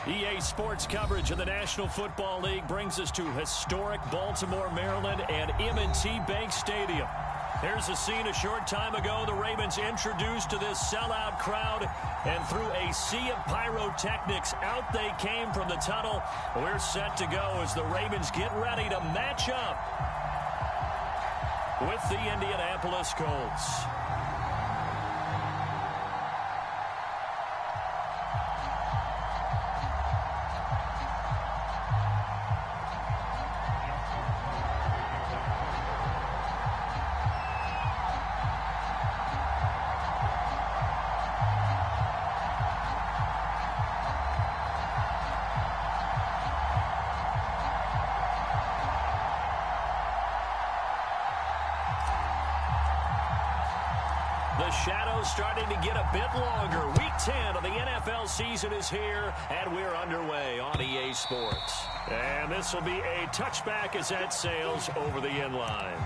EA Sports coverage of the National Football League brings us to historic Baltimore, Maryland, and M&T Bank Stadium. Here's a scene a short time ago. The Ravens introduced to this sellout crowd, and through a sea of pyrotechnics, out they came from the tunnel. We're set to go as the Ravens get ready to match up with the Indianapolis Colts. The shadow's starting to get a bit longer. Week 10 of the NFL season is here, and we're underway on EA Sports. And this will be a touchback as that sails over the end line.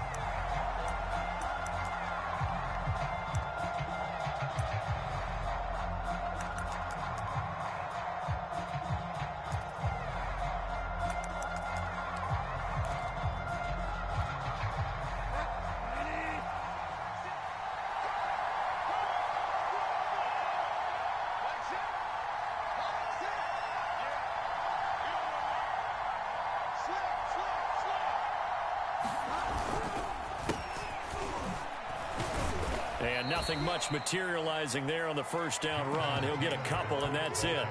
And nothing much materializing there on the first down run. He'll get a couple, and that's it.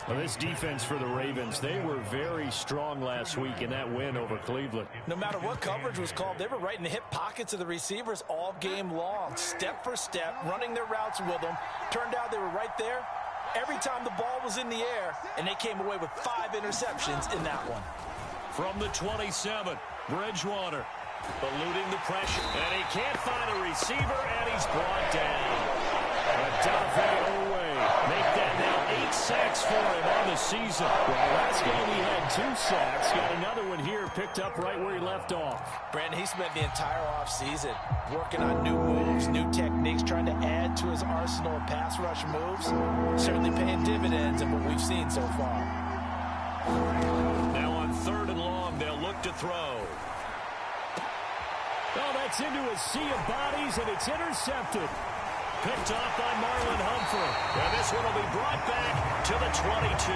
Well, this defense for the Ravens, they were very strong last week in that win over Cleveland. No matter what coverage was called, they were right in the hip pockets of the receivers all game long, step for step, running their routes with them. Turned out they were right there every time the ball was in the air, and they came away with 5 interceptions in that one. From the 27, Bridgewater eluding the pressure, and he can't find a receiver, and he's brought down. Make that now 8 sacks for him on the season. Well, last game he had 2 sacks. Got another one here, picked up right where he left off. Brandon, he spent the entire offseason working on new moves, new techniques, trying to add to his arsenal of pass rush moves. Certainly paying dividends in what we've seen so far. Now on 3rd and long, they'll look to throw. Oh, that's into a sea of bodies, and it's intercepted. Picked off by Marlon Humphrey. And this one will be brought back to the 22.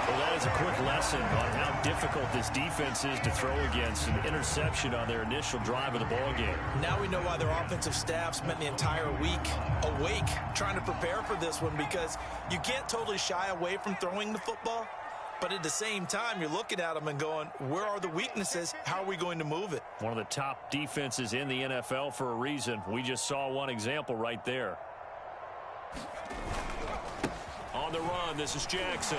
Well, that is a quick lesson on how difficult this defense is to throw against. An interception on their initial drive of the ballgame. Now we know why their offensive staff spent the entire week awake trying to prepare for this one, because you can't totally shy away from throwing the football. But at the same time, you're looking at them and going, where are the weaknesses? How are we going to move it? One of the top defenses in the NFL for a reason. We just saw one example right there. On the run, this is Jackson.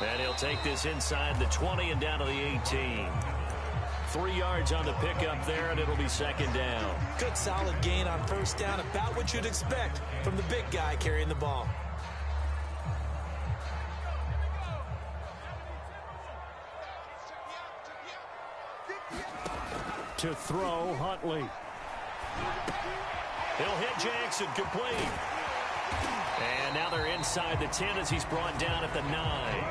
And he'll take this inside the 20 and down to the 18. 3 yards on the pickup there, and it'll be 2nd down. Good solid gain on 1st down, about what you'd expect from the big guy carrying the ball. To throw, Huntley. He'll hit Jackson, complete. And now they're inside the 10 as he's brought down at the 9.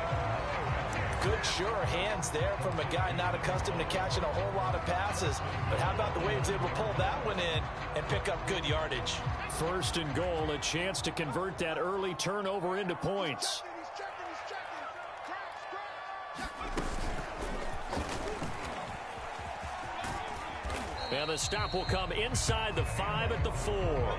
Good, sure hands there from a guy not accustomed to catching a whole lot of passes. But how about the way he was able to pull that one in and pick up good yardage? 1st and goal, a chance to convert that early turnover into points. And the stop will come inside the 5 at the 4.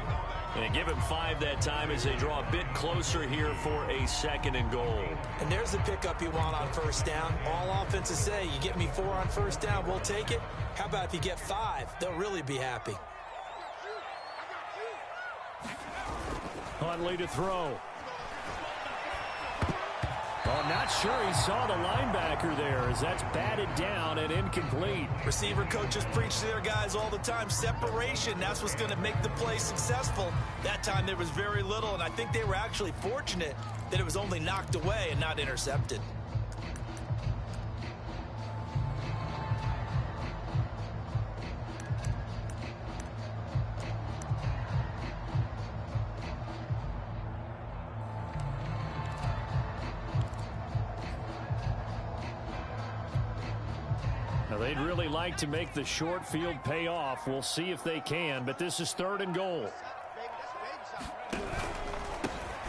And give him 5 that time as they draw a bit closer here for a 2nd and goal. And there's the pickup you want on 1st down. All offenses say, you get me 4 on 1st down, we'll take it. How about if you get 5? They'll really be happy. Huntley to throw. Well, I'm not sure he saw the linebacker there as that's batted down and incomplete. Receiver coaches preach to their guys all the time. Separation, that's what's going to make the play successful. That time there was very little, and I think they were actually fortunate that it was only knocked away and not intercepted. Well, they'd really like to make the short field pay off. We'll see if they can, but this is 3rd and goal.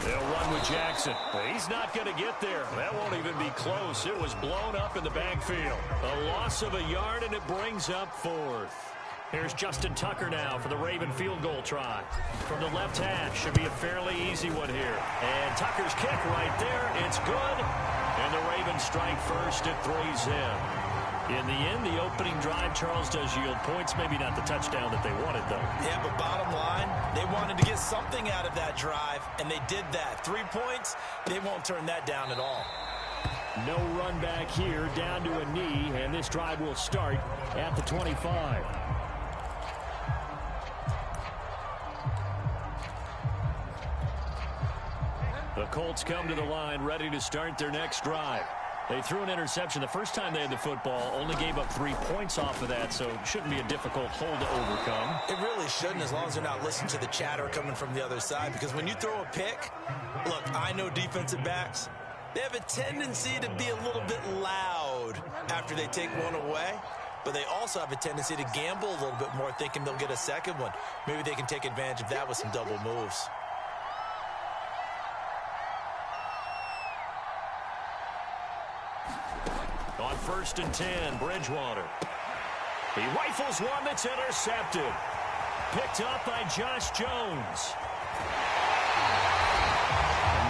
They'll run with Jackson. He's not going to get there. That won't even be close. It was blown up in the backfield. A loss of a yard, and it brings up 4th. Here's Justin Tucker now for the Raven field goal try. From the left hash, should be a fairly easy one here. And Tucker's kick right there. It's good. And the Ravens strike first at 3's in. In the end, the opening drive, Charles, does yield points. Maybe not the touchdown that they wanted, though. Yeah, but bottom line, they wanted to get something out of that drive, and they did that. 3 points, they won't turn that down at all. No run back here, down to a knee, and this drive will start at the 25. The Colts come to the line, ready to start their next drive. They threw an interception the first time they had the football, only gave up 3 points off of that, so it shouldn't be a difficult hole to overcome. It really shouldn't, as long as they're not listening to the chatter coming from the other side, because when you throw a pick, look, I know defensive backs, they have a tendency to be a little bit loud after they take one away, but they also have a tendency to gamble a little bit more, thinking they'll get a second one. Maybe they can take advantage of that with some double moves. On 1st and 10, Bridgewater. He rifles one that's intercepted. Picked up by Josh Jones.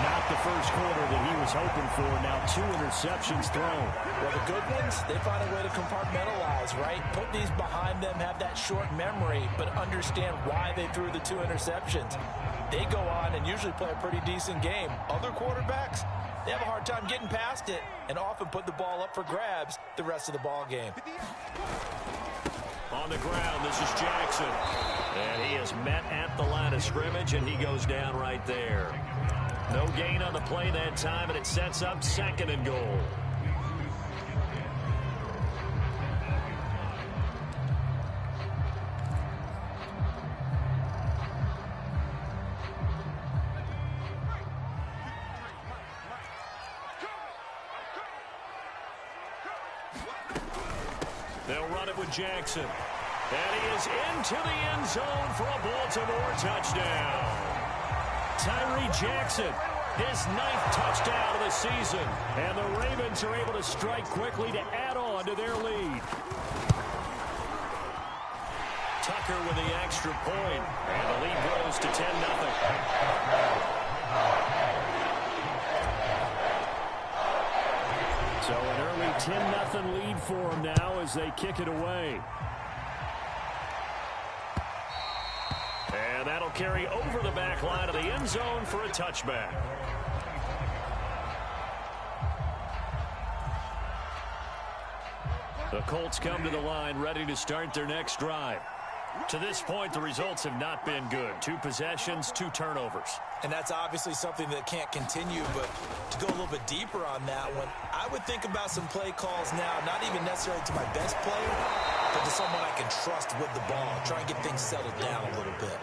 Not the first quarter that he was hoping for. Now 2 interceptions thrown. Well, the good ones, they find a way to compartmentalize, right? Put these behind them, have that short memory, but understand why they threw the 2 interceptions. They go on and usually play a pretty decent game. Other quarterbacks, they have a hard time getting past it and often put the ball up for grabs the rest of the ball game. On the ground, this is Jackson. And he is met at the line of scrimmage, and he goes down right there. No gain on the play that time, and it sets up 2nd and goal. They'll run it with Jackson. And he is into the end zone for a Baltimore touchdown. Tyree Jackson, his 9th touchdown of the season. And the Ravens are able to strike quickly to add on to their lead. Tucker with the extra point. And the lead grows to 10-0. So an early 10-0 lead for them now as they kick it away. And that'll carry over the back line of the end zone for a touchback. The Colts come to the line ready to start their next drive. To this point, the results have not been good. 2 possessions, 2 turnovers. And that's obviously something that can't continue, but to go a little bit deeper on that one, I would think about some play calls now, not even necessarily to my best player, but to someone I can trust with the ball, try and get things settled down a little bit.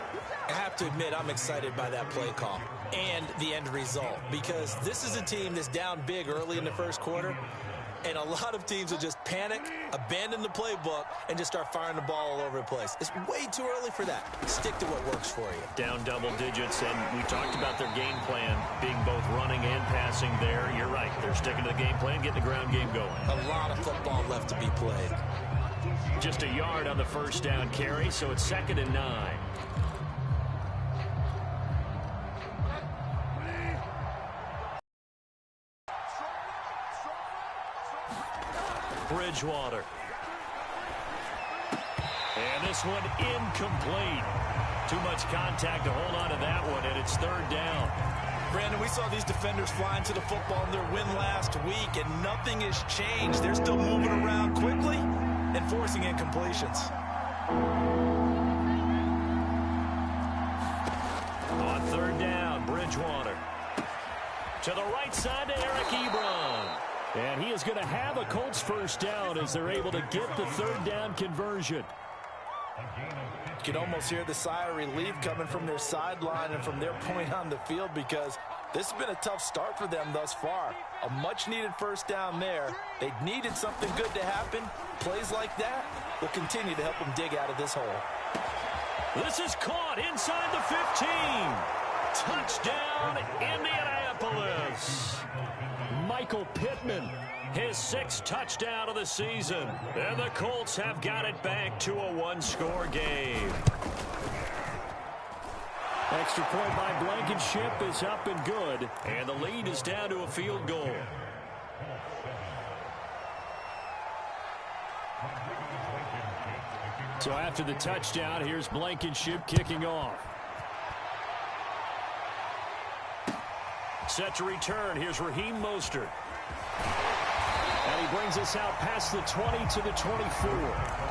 I have to admit, I'm excited by that play call and the end result, because this is a team that's down big early in the first quarter, and a lot of teams will just panic, abandon the playbook, and just start firing the ball all over the place. It's way too early for that. Stick to what works for you. Down double digits, and we talked about their game plan being both running and passing there. You're right. They're sticking to the game plan, getting the ground game going. A lot of football left to be played. Just a yard on the first down carry, so it's 2nd and 9. Bridgewater. And this one incomplete. Too much contact to hold on to that one, and it's 3rd down. Brandon, we saw these defenders flying to the football in their win last week, and nothing has changed. They're still moving around quickly and forcing incompletions. On 3rd down, Bridgewater. To the right side to Eric Ebron. And he is going to have a Colts first down as they're able to get the 3rd down conversion. You can almost hear the sigh of relief coming from their sideline and from their point on the field, because This has been a tough start for them thus far. A much-needed first down there. They needed something good to happen. Plays like that will continue to help them dig out of this hole. This is caught inside the 15. Touchdown, Indianapolis. Michael Pittman, his 6th touchdown of the season. And the Colts have got it back to a one-score game. Extra point by Blankenship is up and good. And the lead is down to a field goal. So after the touchdown, here's Blankenship kicking off. Set to return. Here's Raheem Mostert. And he brings us out past the 20 to the 24.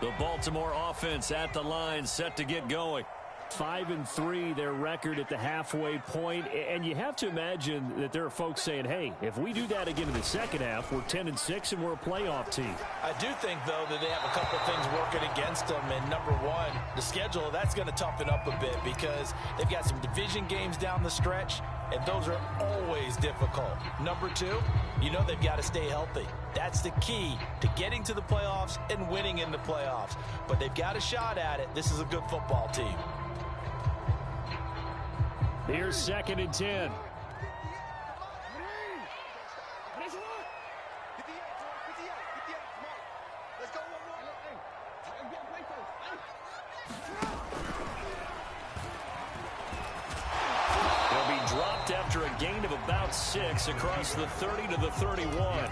The Baltimore offense at the line, set to get going. 5-3, their record at the halfway point. And you have to imagine that there are folks saying, hey, if we do that again in the second half, we're 10-6 and we're a playoff team. I do think, though, that they have a couple of things working against them. And number one, the schedule, that's going to toughen up a bit because they've got some division games down the stretch, and those are always difficult. Number two, you know they've got to stay healthy. That's the key to getting to the playoffs and winning in the playoffs. But they've got a shot at it. This is a good football team. Here's 2nd and 10. They'll be dropped after a gain of about 6 across the 30 to the 31.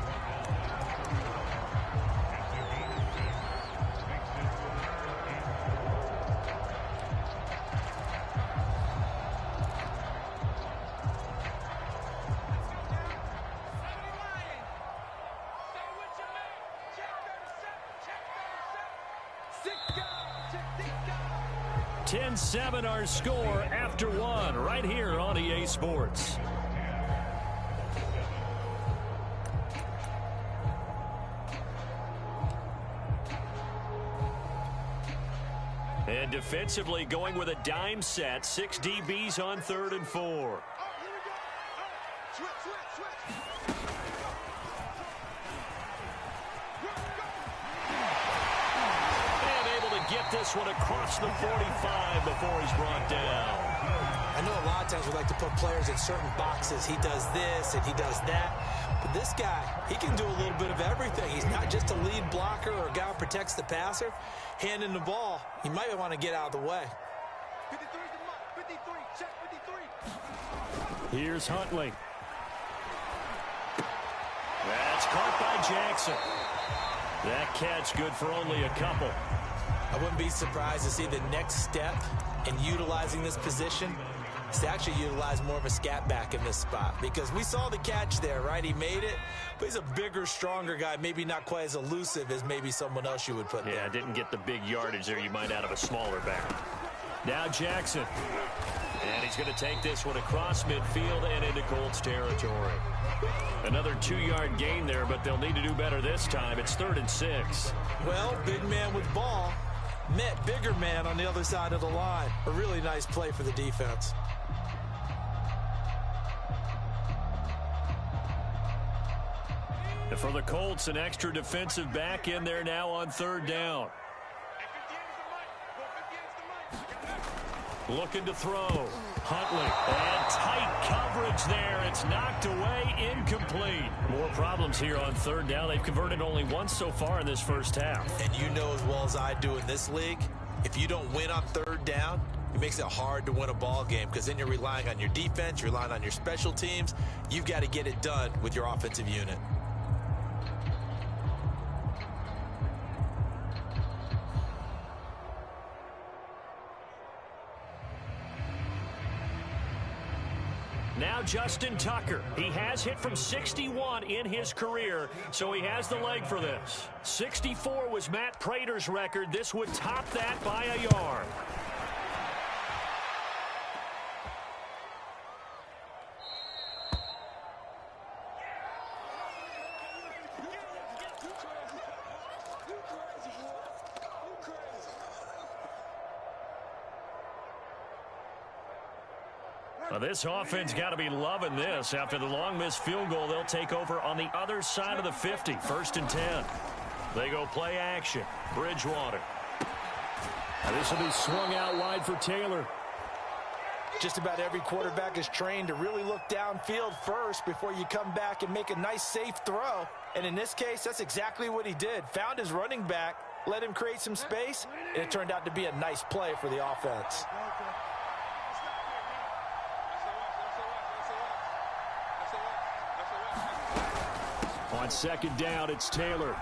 Seven our score after one right here on EA Sports. And defensively going with a dime set, 6 DBs on 3rd and 4. Get this one across the 45 before he's brought down. I know a lot of times we like to put players in certain boxes. He does this and he does that. But this guy, he can do a little bit of everything. He's not just a lead blocker or a guy who protects the passer. Handing the ball, he might want to get out of the way. 53, check 53. Here's Huntley. That's caught by Jackson. That catch good for only a couple. I wouldn't be surprised to see the next step in utilizing this position is to actually utilize more of a scat back in this spot. Because we saw the catch there, right? He made it, but he's a bigger, stronger guy, maybe not quite as elusive as maybe someone else you would put there. Yeah, didn't get the big yardage there you might out of a smaller back. Now Jackson. And he's going to take this one across midfield and into Colts territory. Another 2-yard gain there, but they'll need to do better this time. It's 3rd and 6. Well, big man with ball met bigger man on the other side of the line. A really nice play for the defense. And for the Colts, an extra defensive back in there now on 3rd down. Looking to throw. Huntley. And tight coverage there. It's knocked away, incomplete. More problems here on 3rd down. They've converted only once so far in this first half. And you know as well as I do in this league, if you don't win on 3rd down, it makes it hard to win a ball game because then you're relying on your defense, you're relying on your special teams. You've got to get it done with your offensive unit. Now Justin Tucker. He has hit from 61 in his career, so he has the leg for this. 64 was Matt Prater's record. This would top that by a yard. Well, this offense got to be loving this. After the long missed field goal, they'll take over on the other side of the 50, 1st and 10. They go play action. Bridgewater. Now this will be swung out wide for Taylor. Just about every quarterback is trained to really look downfield first before you come back and make a nice, safe throw. And in this case, that's exactly what he did. Found his running back, let him create some space, and it turned out to be a nice play for the offense. On 2nd down, it's Taylor.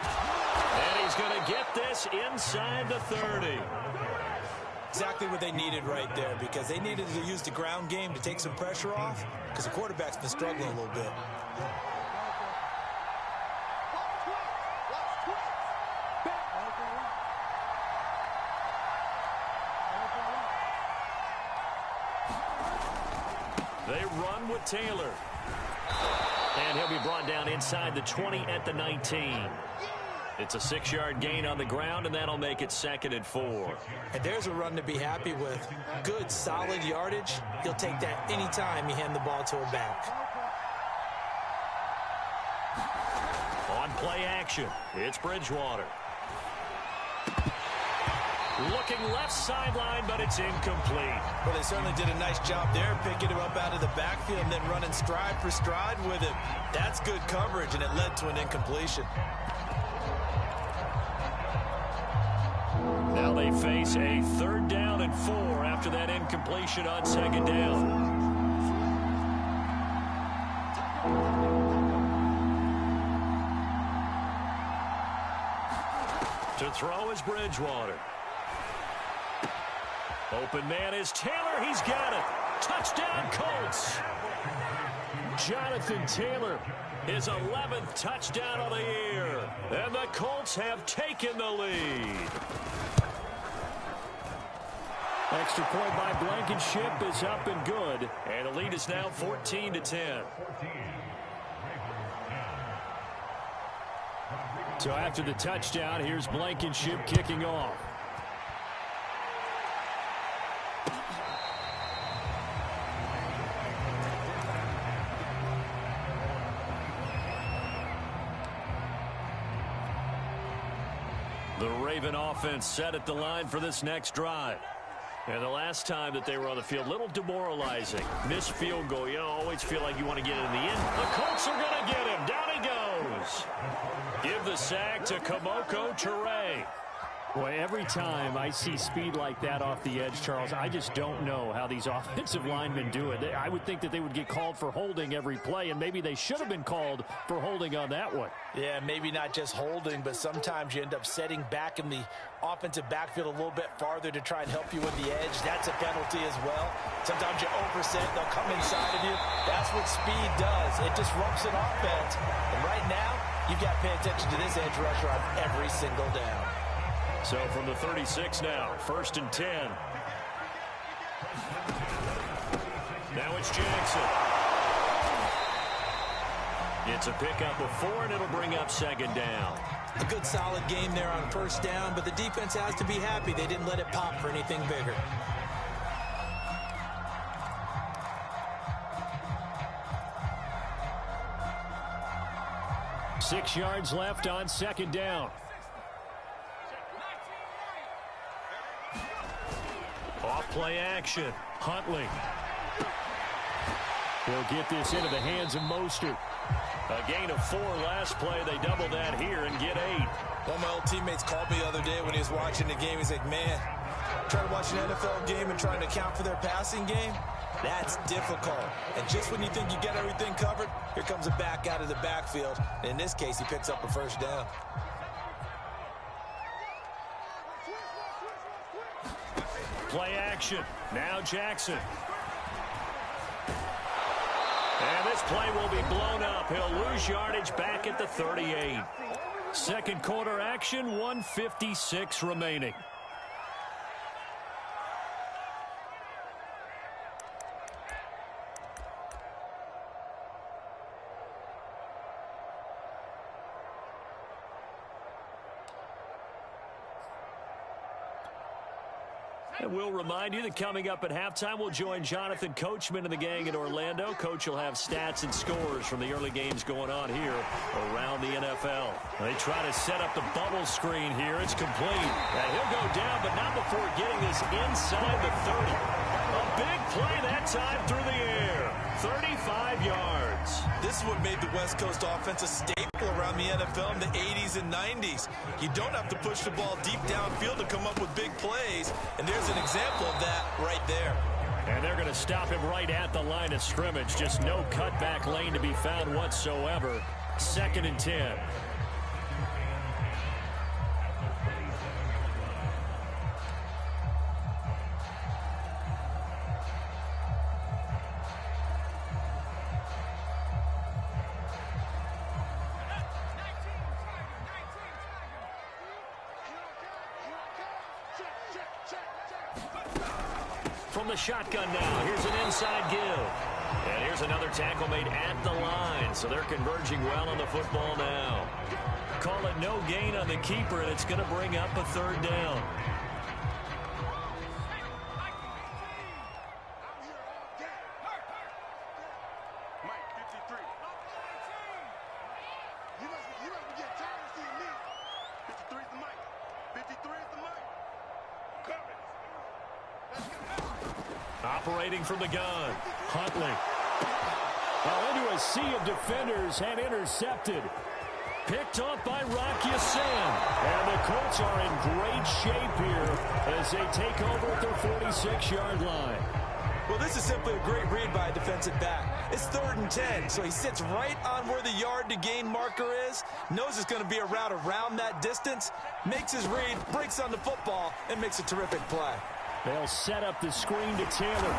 And he's going to get this inside the 30. Exactly what they needed right there, because they needed to use the ground game to take some pressure off, because the quarterback's been struggling a little bit. They run with Taylor. And he'll be brought down inside the 20 at the 19. It's a 6-yard gain on the ground, and that'll make it 2nd and 4. And there's a run to be happy with. Good, solid yardage. He'll take that anytime you hand the ball to a back. On play action, it's Bridgewater. Looking left sideline, but it's incomplete. Well, they certainly did a nice job there, picking him up out of the backfield and then running stride for stride with him. That's good coverage, and it led to an incompletion. Now they face a 3rd down and 4 after that incompletion on 2nd down. To throw is Bridgewater. Open man is Taylor. He's got it. Touchdown, Colts. Jonathan Taylor, his 11th touchdown of the year. And the Colts have taken the lead. Extra point by Blankenship is up and good. And the lead is now 14-10. So after the touchdown, here's Blankenship kicking off. The Raven offense set at the line for this next drive. And the last time that they were on the field, a little demoralizing. Missed field goal. You always feel like you want to get it in the end. The Colts are going to get him. Down he goes. Give the sack to Kamoko Toure. Boy, every time I see speed like that off the edge, Charles, I just don't know how these offensive linemen do it. I would think that they would get called for holding every play, and maybe they should have been called for holding on that one. Yeah, maybe not just holding, but sometimes you end up setting back in the offensive backfield a little bit farther to try and help you with the edge. That's a penalty as well. Sometimes you overset, they'll come inside of you. That's what speed does. It disrupts an offense. And right now, you've got to pay attention to this edge rusher on every single down. So from the 36 now, 1st and 10. Now it's Jackson. It's a pickup of 4, and it'll bring up 2nd down. A good solid game there on 1st down, but the defense has to be happy they didn't let it pop for anything bigger. Six yards left on 2nd down. Off play action. Huntley. He'll get this into the hands of Mostert. A gain of 4 last play. They double that here and get 8. One of my old teammates called me the other day when he was watching the game. He's like, man, trying to watch an NFL game and trying to account for their passing game, that's difficult. And just when you think you get everything covered, here comes a back out of the backfield. And in this case, he picks up a 1st down. Play action. Now Jackson. And this play will be blown up. He'll lose yardage back at the 38. Second quarter action, 1:56 remaining. And we'll remind you that coming up at halftime, we'll join Jonathan Coachman and the gang in Orlando. Coach will have stats and scores from the early games going on here around the NFL. They try to set up the bubble screen here. It's complete. And he'll go down, but not before getting this inside the 30. A big play that time through the air. 35 yards. This is what made the West Coast offense a staple around the NFL in the 80s and 90s. You don't have to push the ball deep downfield to come up with big plays, and there's an example of that right there. And they're going to stop him right at the line of scrimmage. Just no cutback lane to be found whatsoever. 2nd and 10. From the shotgun now, here's an inside give. And here's another tackle made at the line, so they're converging well on the football now. Call it no gain on the keeper, and it's going to bring up a 3rd down. Operating from the gun, Huntley. Well, into a sea of defenders and intercepted. Picked off by Rock Ya-Sin. And the Colts are in great shape here as they take over at their 46-yard line. Well, this is simply a great read by a defensive back. It's 3rd and 10, so he sits right on where the yard-to-gain marker is, knows it's going to be a route around that distance, makes his read, breaks on the football, and makes a terrific play. They'll set up the screen to Taylor.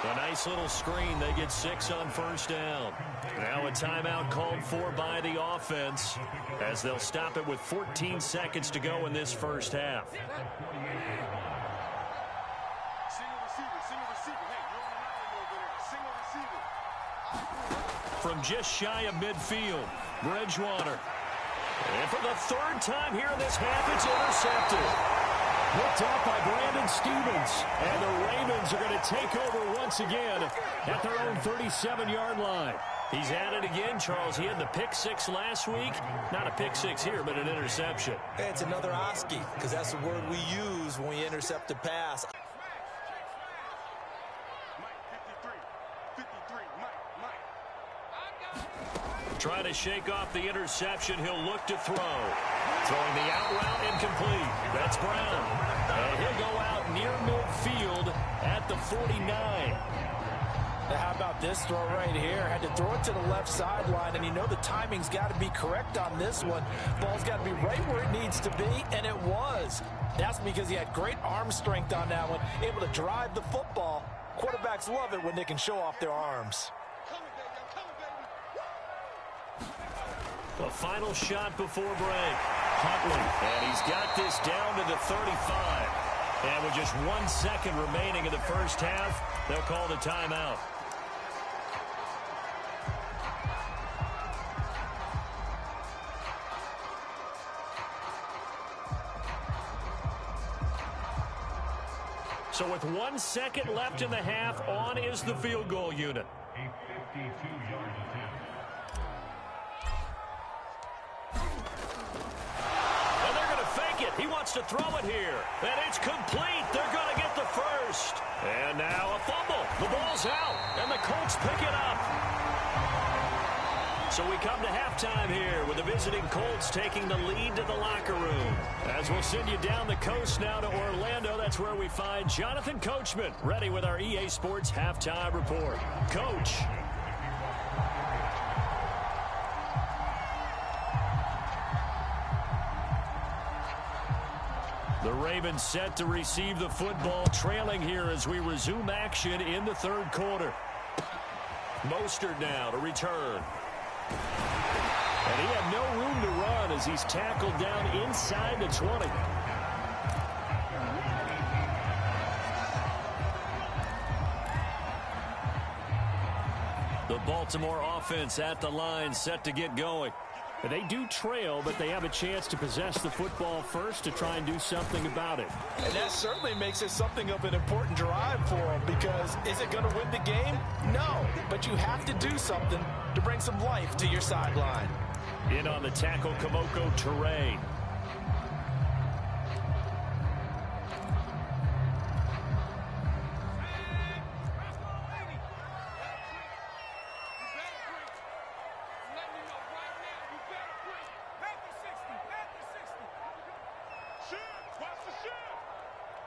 A nice little screen. They get 6 on 1st down. Now a timeout called for by the offense as they'll stop it with 14 seconds to go in this 1st half. From just shy of midfield, Bridgewater. And for the 3rd time here in this half, it's intercepted. Picked off by Brandon Stevens. And the Ravens are going to take over once again at their own 37-yard line. He's at it again, Charles. He had the pick 6 last week. Not a pick 6 here, but an interception. It's another Oski, because that's the word we use when we intercept a pass. Trying to shake off the interception. He'll look to throw. Throwing the out route incomplete. That's Brown. And he'll go out near midfield at the 49. Now, how about this throw right here? Had to throw it to the left sideline, and you know the timing's got to be correct on this one. Ball's got to be right where it needs to be, and it was. That's because he had great arm strength on that one, able to drive the football. Quarterbacks love it when they can show off their arms. The final shot before break. Huntley, and he's got this down to the 35. And with just 1 second remaining in the 1st half, they'll call the timeout. So with 1 second left in the half, on is the field goal unit. A 52-yard attempt. And they're going to fake it. He wants to throw it here. And it's complete. They're going to get the 1st. And now a fumble. The ball's out. And the Colts pick it up. So we come to halftime here with the visiting Colts taking the lead to the locker room. As we'll send you down the coast now to Orlando, that's where we find Jonathan Coachman, ready with our EA Sports Halftime Report. Coach. The Ravens set to receive the football, trailing here as we resume action in the 3rd quarter. Mostert now to return. And he had no room to run as he's tackled down inside the 20. The Baltimore offense at the line set to get going. They do trail, but they have a chance to possess the football first to try and do something about it. And that certainly makes it something of an important drive for them, because is it going to win the game? No, but you have to do something to bring some life to your sideline. In on the tackle, Kamoko Toure.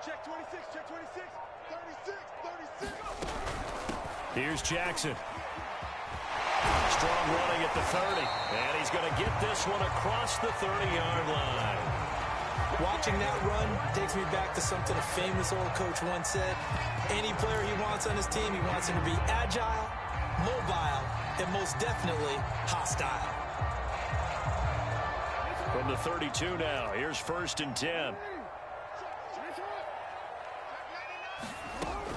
Check 26, check 26, 36, 36. Here's Jackson. Strong running at the 30. And he's going to get this one across the 30-yard line. Watching that run takes me back to something a famous old coach once said. Any player he wants on his team, he wants him to be agile, mobile, and most definitely hostile. From the 32 now, here's 1st and 10.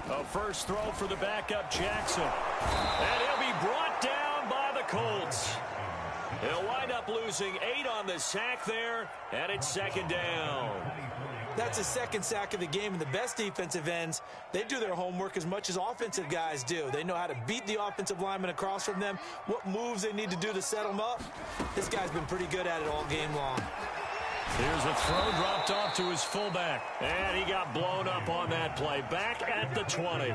A first throw for the backup, Jackson. And he'll be brought down by the Colts. They'll wind up losing 8 on the sack there, and it's 2nd down. That's his 2nd sack of the game, and the best defensive ends, they do their homework as much as offensive guys do. They know how to beat the offensive lineman across from them, what moves they need to do to set them up. This guy's been pretty good at it all game long. Here's a throw dropped off to his fullback. And he got blown up on that play. Back at the 20.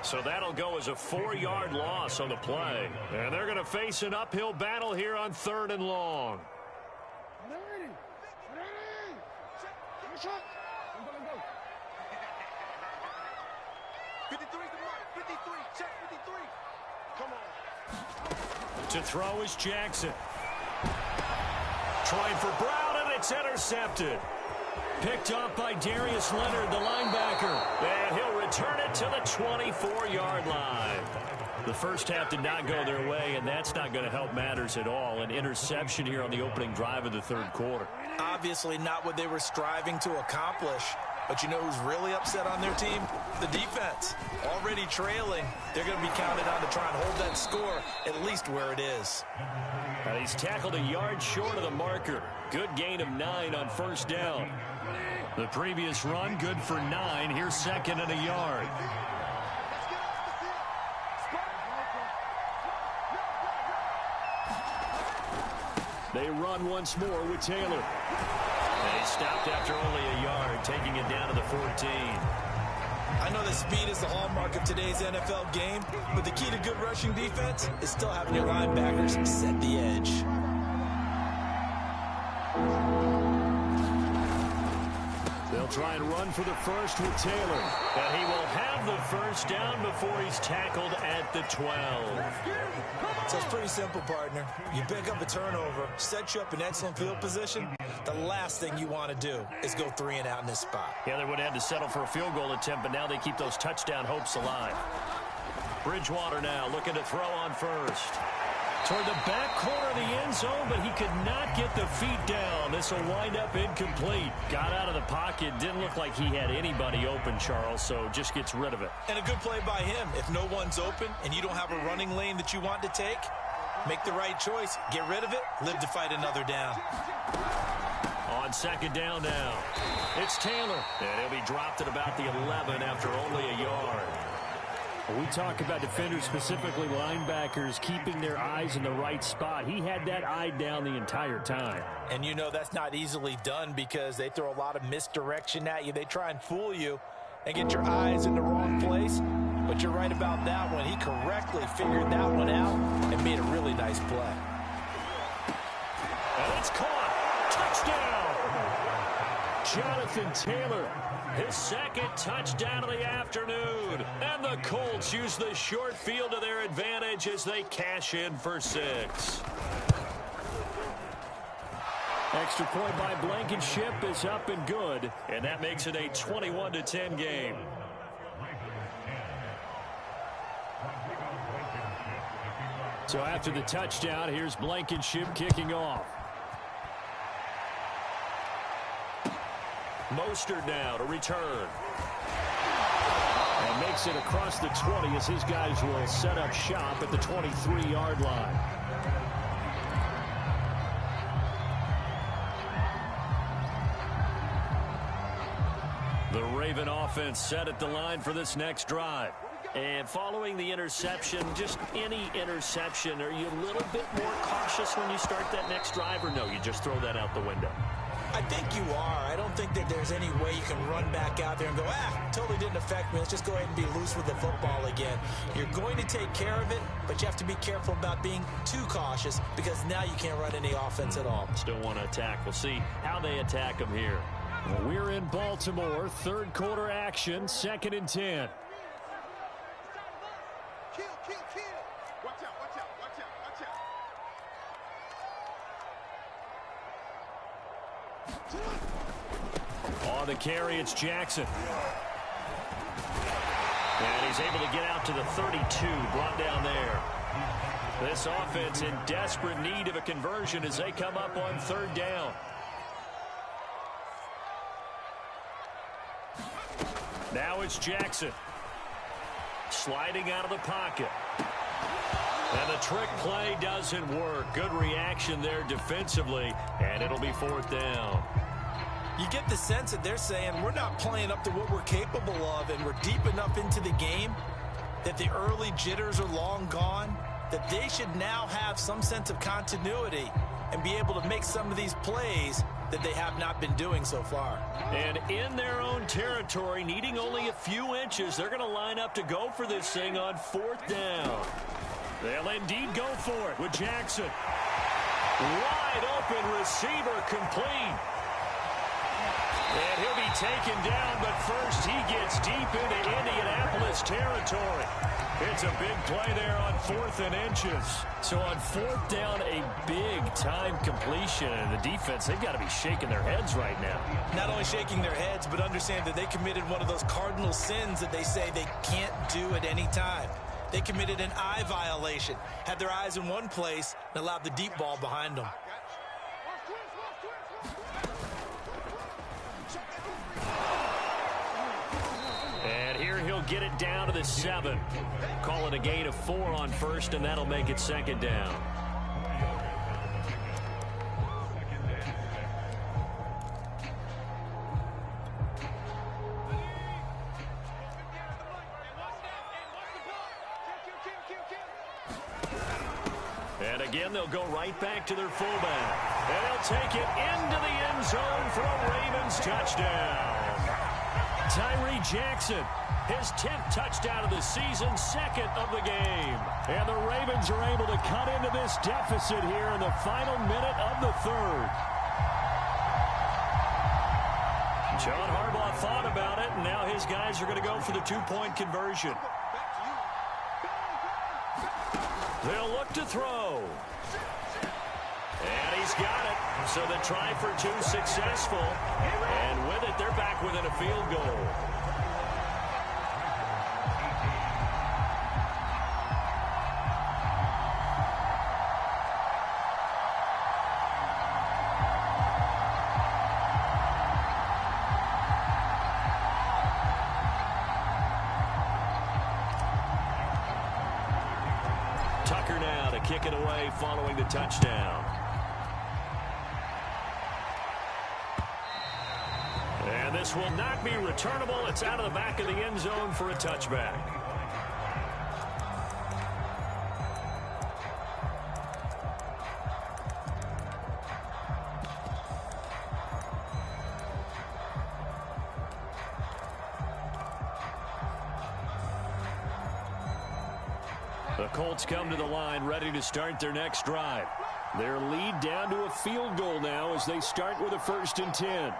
So that'll go as a 4-yard loss on the play. And they're going to face an uphill battle here on 3rd and long. 53's the mark, 53, check 53. Come on. To throw is Jackson. Trying for Brown, and it's intercepted. Picked up by Darius Leonard, the linebacker. And he'll return it to the 24-yard line. The first half did not go their way, and that's not going to help matters at all. An interception here on the opening drive of the 3rd quarter. Obviously not what they were striving to accomplish. But you know who's really upset on their team? The defense. Already trailing. They're going to be counted on to try and hold that score at least where it is. He's tackled a yard short of the marker. Good gain of 9 on 1st down. The previous run, good for 9. Here's 2nd and a yard. They run once more with Taylor. And he stopped after only a yard, taking it down to the 14. I know that speed is the hallmark of today's NFL game, but the key to good rushing defense is still having your linebackers set the edge. They'll try and run for the first with Taylor. And he will have the first down before he's tackled at the 12. So it's pretty simple, partner. You pick up a turnover, set you up in excellent field position. The last thing you want to do is go 3 and out in this spot. Yeah, they would have had to settle for a field goal attempt, but now they keep those touchdown hopes alive. Bridgewater now looking to throw on first. Toward the back corner of the end zone, but he could not get the feet down. This will wind up incomplete. Got out of the pocket. Didn't look like he had anybody open, Charles, so just gets rid of it. And a good play by him. If no one's open and you don't have a running lane that you want to take, make the right choice. Get rid of it. Live to fight another down. On 2nd down now, it's Taylor. And he'll be dropped at about the 11 after only a yard. We talk about defenders, specifically linebackers, keeping their eyes in the right spot. He had that eye down the entire time. And you know that's not easily done because they throw a lot of misdirection at you. They try and fool you and get your eyes in the wrong place. But you're right about that one. He correctly figured that one out and made a really nice play. And it's caught. Touchdown! Jonathan Taylor, his 2nd touchdown of the afternoon. And the Colts use the short field to their advantage as they cash in for 6. Extra point by Blankenship is up and good. And that makes it a 21-10 game. So after the touchdown, here's Blankenship kicking off. Mostert now to return. And makes it across the 20 as his guys will set up shop at the 23-yard line. Raven offense set at the line for this next drive. And following the interception, just any interception, are you a little bit more cautious when you start that next drive, or no, you just throw that out the window? I think you are. I don't think that there's any way you can run back out there and go, totally didn't affect me. Let's just go ahead and be loose with the football again. You're going to take care of it, but you have to be careful about being too cautious because now you can't run any offense at all. Still want to attack. We'll see how they attack them here. Well, we're in Baltimore. Third quarter action, 2nd and 10. Kill. Watch out. On the carry, it's Jackson. And he's able to get out to the 32, brought down there. This offense in desperate need of a conversion as they come up on 3rd down. Now it's Jackson. Sliding out of the pocket. And the trick play doesn't work. Good reaction there defensively, and it'll be 4th down. You get the sense that they're saying we're not playing up to what we're capable of, and we're deep enough into the game that the early jitters are long gone, that they should now have some sense of continuity and be able to make some of these plays that they have not been doing so far. And in their own territory, needing only a few inches, they're going to line up to go for this thing on 4th down. They'll indeed go for it with Jackson. Wide open receiver complete. And he'll be taken down, but first he gets deep into Indianapolis territory. It's a big play there on 4th and inches. So on 4th down, a big-time completion. And the defense, they've got to be shaking their heads right now. Not only shaking their heads, but understand that they committed one of those cardinal sins that they say they can't do at any time. They committed an eye violation, had their eyes in one place, and allowed the deep ball behind them. And here he'll get it down to the 7. Call it a gain of 4 on 1st, and that'll make it 2nd down. And again, they'll go right back to their fullback. And they'll take it into the end zone for a Ravens touchdown. Tyree Jackson, his 10th touchdown of the season, 2nd of the game. And the Ravens are able to cut into this deficit here in the final minute of the 3rd. John Harbaugh thought about it, and now his guys are going to go for the 2-point conversion. They'll look to throw. And he's got it. So the try for 2 successful. And with it, they're back within a field goal. Tucker now to kick it away following the touchdown. And this will not be returnable. It's out of the back of the end zone for a touchback. The Colts come to the line ready to start their next drive. Their lead down to a field goal now as they start with a 1st and 10.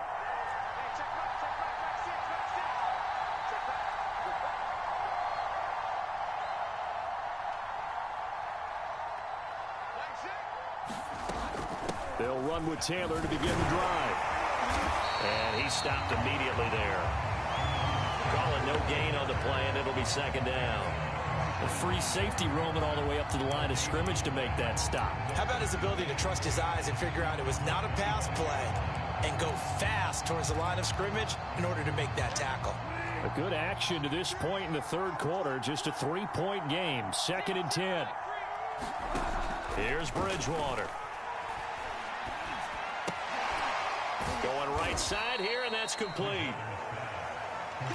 They'll run with Taylor to begin the drive. And he stopped immediately there. Call it no gain on the play, and it'll be 2nd down. A free safety roaming all the way up to the line of scrimmage to make that stop. How about his ability to trust his eyes and figure out it was not a pass play and go fast towards the line of scrimmage in order to make that tackle? A good action to this point in the 3rd quarter. Just a 3-point game. 2nd and 10. Here's Bridgewater. Going right side here, and that's complete.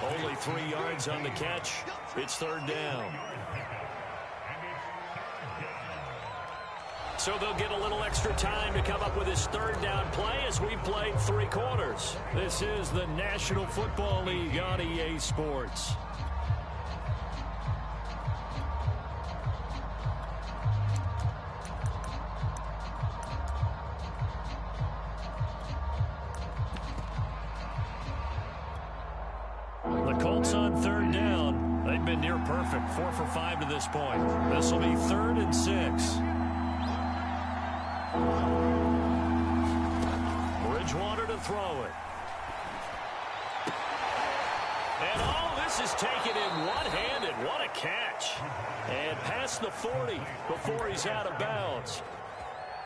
Only 3 yards on the catch. It's third down. So they'll get a little extra time to come up with his third down play as we played 3 quarters. This is the National Football League on EA Sports. The Colts on third down. They've been near perfect, 4 for 5 to this point. This will be 3rd and 6. Bridgewater to throw it. And this is taken in one-handed. What a catch. And past the 40 before he's out of bounds.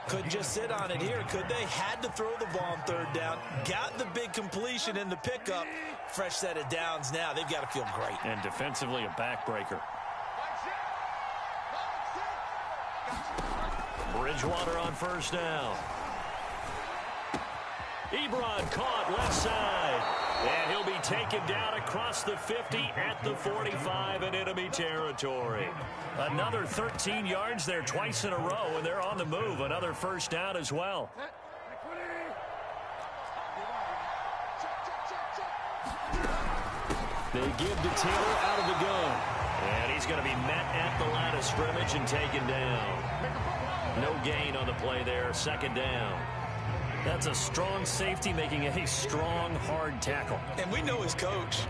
Couldn't just sit on it here, could they? Had to throw the ball on third down. Got the big completion in the pickup. Fresh set of downs now. They've got to feel great. And defensively, a backbreaker. Bridgewater on first down. Ebron caught left side. And he'll be taken down across the 50 at the 45 in enemy territory. Another 13 yards there twice in a row, and they're on the move. Another first down as well. They give to Taylor out of the gun. And he's going to be met at the line of scrimmage and taken down. No gain on the play there. Second down. That's a strong safety making a strong, hard tackle. And we know his coach.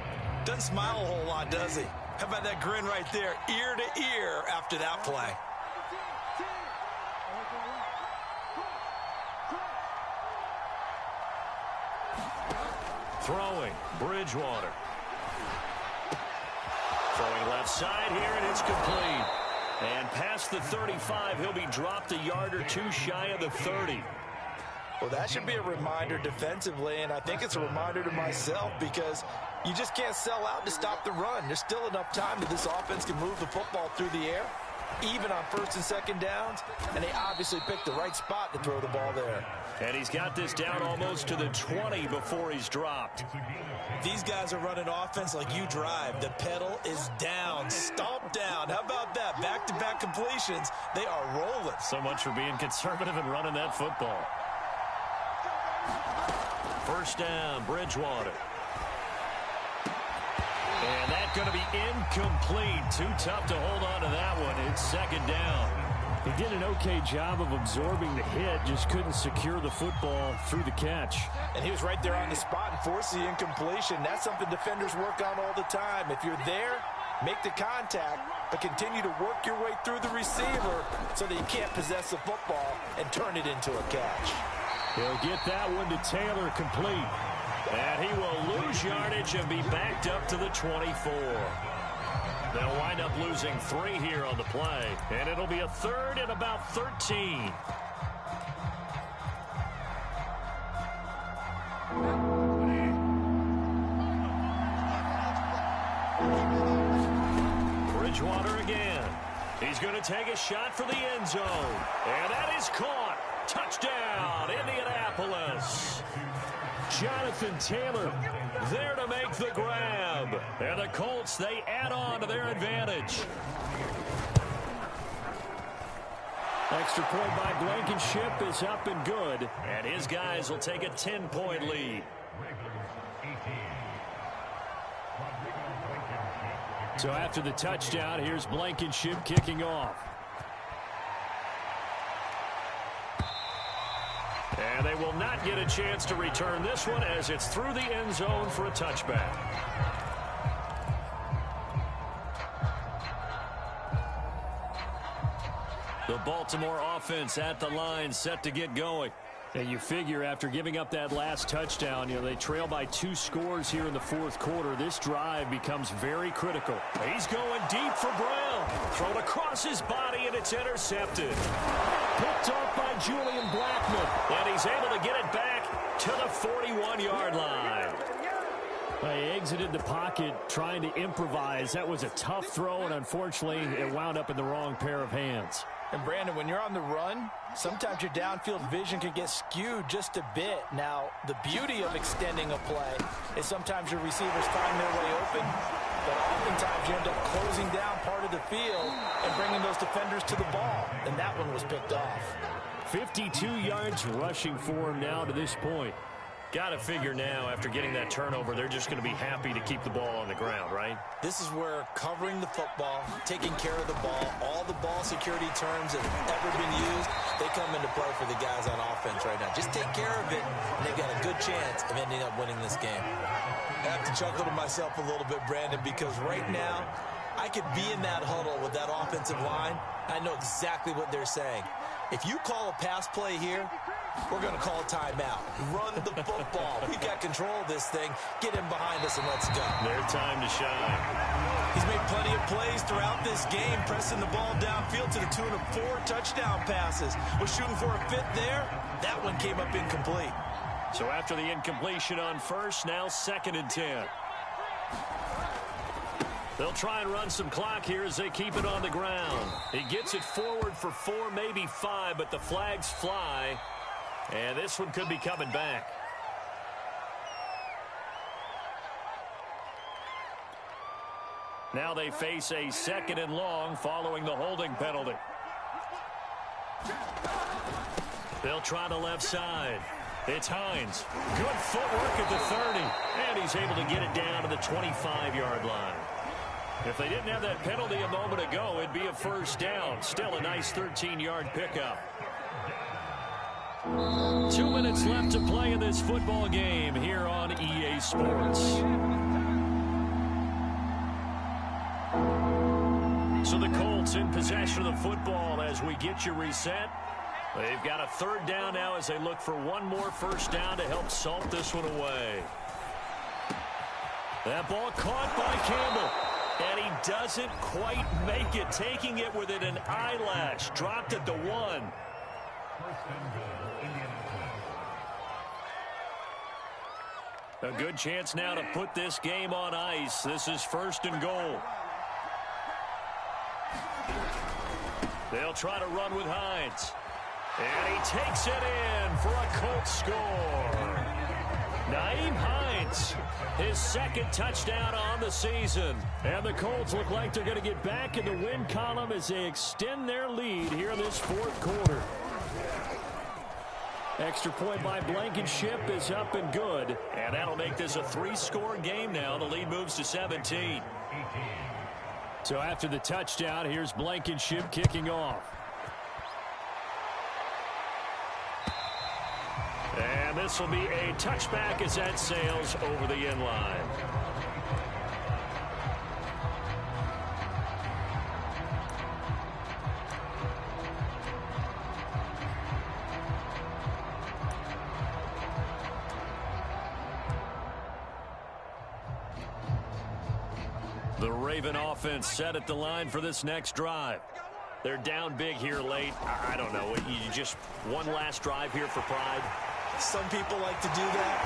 Doesn't smile a whole lot, does he? How about that grin right there, ear to ear after that play? Throwing, Bridgewater. Throwing left side here, and it's complete. And past the 35, he'll be dropped a yard or 2 shy of the 30. Well, that should be a reminder defensively, and I think it's a reminder to myself because you just can't sell out to stop the run. There's still enough time that this offense can move the football through the air, even on first and second downs, and they obviously picked the right spot to throw the ball there. And he's got this down almost to the 20 before he's dropped. These guys are running offense like you drive. The pedal is down, stomp down. How about that? Back-to-back completions. They are rolling. So much for being conservative and running that football. First down, Bridgewater. And that's going to be incomplete. Too tough to hold on to that one. It's second down. He did an okay job of absorbing the hit, just couldn't secure the football through the catch. And he was right there on the spot and forced the incompletion. That's something defenders work on all the time. If you're there, make the contact, but continue to work your way through the receiver so that you can't possess the football and turn it into a catch. He'll get that one to Taylor complete. And he will lose yardage and be backed up to the 24. They'll wind up losing 3 here on the play. And it'll be a 3rd and about 13. Bridgewater again. He's going to take a shot for the end zone. And that is caught. Touchdown, Indianapolis. Jonathan Taylor there to make the grab. And the Colts, they add on to their advantage. Extra point by Blankenship is up and good. And his guys will take a 10-point lead. So after the touchdown, here's Blankenship kicking off. And they will not get a chance to return this one as it's through the end zone for a touchback. The Baltimore offense at the line set to get going. And you figure after giving up that last touchdown, they trail by 2 scores here in the 4th quarter. This drive becomes very critical. He's going deep for Brown. Thrown across his body, and it's intercepted. Picked off by Julian Blackmon. And he's able to get it back to the 41-yard line. They exited the pocket trying to improvise. That was a tough throw, and unfortunately, it wound up in the wrong pair of hands. And Brandon, when you're on the run, sometimes your downfield vision can get skewed just a bit. Now, the beauty of extending a play is sometimes your receivers find their way open, but oftentimes you end up closing down part of the field and bringing those defenders to the ball. And that one was picked off. 52 yards rushing for him now to this point. Got to figure now, after getting that turnover, they're just going to be happy to keep the ball on the ground, right? This is where covering the football, taking care of the ball, all the ball security terms that have ever been used, they come into play for the guys on offense right now. Just take care of it, and they've got a good chance of ending up winning this game. I have to chuckle to myself a little bit, Brandon, because right now, I could be in that huddle with that offensive line. I know exactly what they're saying. If you call a pass play here, we're going to call a timeout. Run the football. We've got control of this thing. Get him behind us and let's go. Their time to shine. He's made plenty of plays throughout this game, pressing the ball downfield to the tune of 4 touchdown passes. Was shooting for a 5th there. That one came up incomplete. So after the incompletion on first, now 2nd and 10. They'll try and run some clock here as they keep it on the ground. He gets it forward for 4, maybe 5, but the flags fly. And this one could be coming back. Now they face a 2nd and long following the holding penalty. They'll try the left side. It's Hines. Good footwork at the 30. And he's able to get it down to the 25-yard line. If they didn't have that penalty a moment ago, it'd be a first down. Still a nice 13-yard pickup. 2 minutes left to play in this football game here on EA Sports. So the Colts in possession of the football as we get you reset. They've got a 3rd down now as they look for one more first down to help salt this one away. That ball caught by Campbell. And he doesn't quite make it, taking it within an eyelash. Dropped at the 1. A good chance now to put this game on ice. This is 1st and goal. They'll try to run with Hines. And he takes it in for a Colts score. Nyheim Hines, his 2nd touchdown on the season. And the Colts look like they're going to get back in the win column as they extend their lead here in this 4th quarter. Extra point by Blankenship is up and good. And that'll make this a 3-score game now. The lead moves to 17. So after the touchdown, here's Blankenship kicking off. And this will be a touchback as that sails over the end line. The Raven offense set at the line for this next drive. They're down big here late. I don't know. You just one last drive here for pride. Some people like to do that.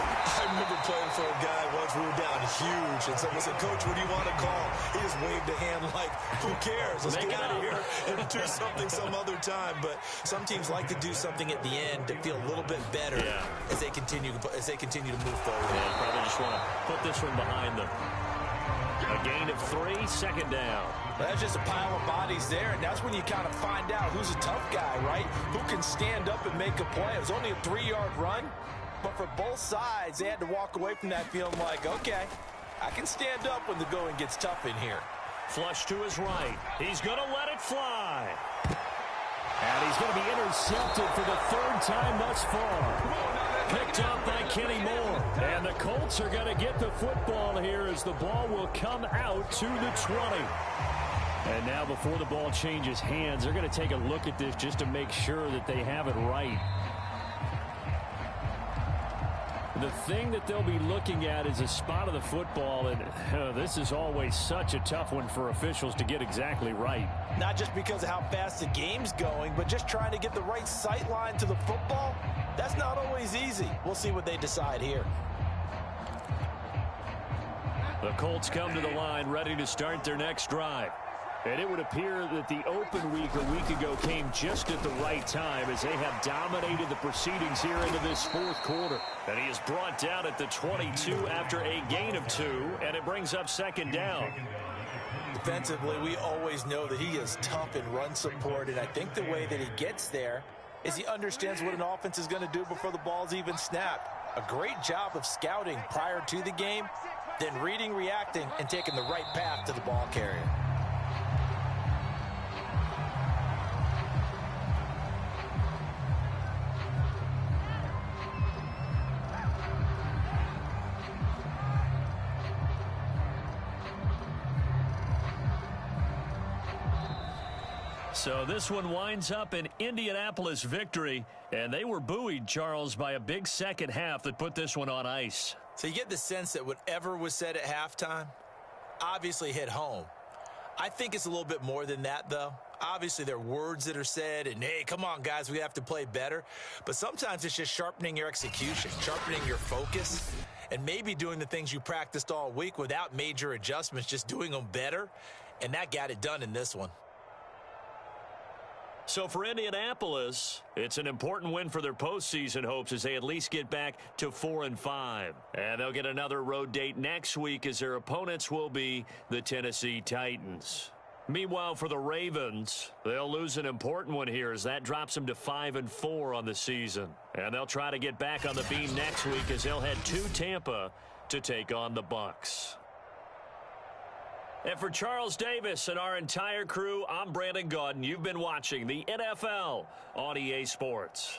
I remember playing for a guy once. We were down huge, and someone said, "Coach, what do you want to call?" He just waved a hand like, "Who cares? Let's get out of here and do something some other time." But some teams like to do something at the end to feel a little bit better as they continue to move forward. Yeah, probably just want to put this one behind them. A gain of 3, 2nd down. That's just a pile of bodies there, and that's when you kind of find out who's a tough guy, right? Who can stand up and make a play. It was only a 3-yard run, but for both sides, they had to walk away from that feeling like, okay, I can stand up when the going gets tough in here. Flush to his right. He's going to let it fly. And he's going to be intercepted for the 3rd time thus far. Picked up by Kenny Moore. And the Colts are going to get the football here as the ball will come out to the 20. And now before the ball changes hands, they're going to take a look at this just to make sure that they have it right. The thing that they'll be looking at is a spot of the football, and this is always such a tough one for officials to get exactly right. Not just because of how fast the game's going, but just trying to get the right sight line to the football. That's not always easy. We'll see what they decide here. The Colts come to the line ready to start their next drive. And it would appear that the open week a week ago came just at the right time as they have dominated the proceedings here into this fourth quarter. And he is brought down at the 22 after a gain of 2, and it brings up second down. Defensively, we always know that he is tough in run support, and I think the way that he gets there is he understands what an offense is going to do before the ball's even snapped. A great job of scouting prior to the game, then reading, reacting, and taking the right path to the ball carrier. So this one winds up an Indianapolis victory, and they were buoyed, Charles, by a big second half that put this one on ice. So you get the sense that whatever was said at halftime obviously hit home. I think it's a little bit more than that, though. Obviously, there are words that are said, and, hey, come on, guys, we have to play better. But sometimes it's just sharpening your execution, sharpening your focus, and maybe doing the things you practiced all week without major adjustments, just doing them better. And that got it done in this one. So for Indianapolis, it's an important win for their postseason hopes as they at least get back to 4-5. And they'll get another road date next week as their opponents will be the Tennessee Titans. Meanwhile, for the Ravens, they'll lose an important one here as that drops them to 5-4 on the season. And they'll try to get back on the beam next week as they'll head to Tampa to take on the Bucs. And for Charles Davis and our entire crew, I'm Brandon Gaudin. You've been watching the NFL on EA Sports.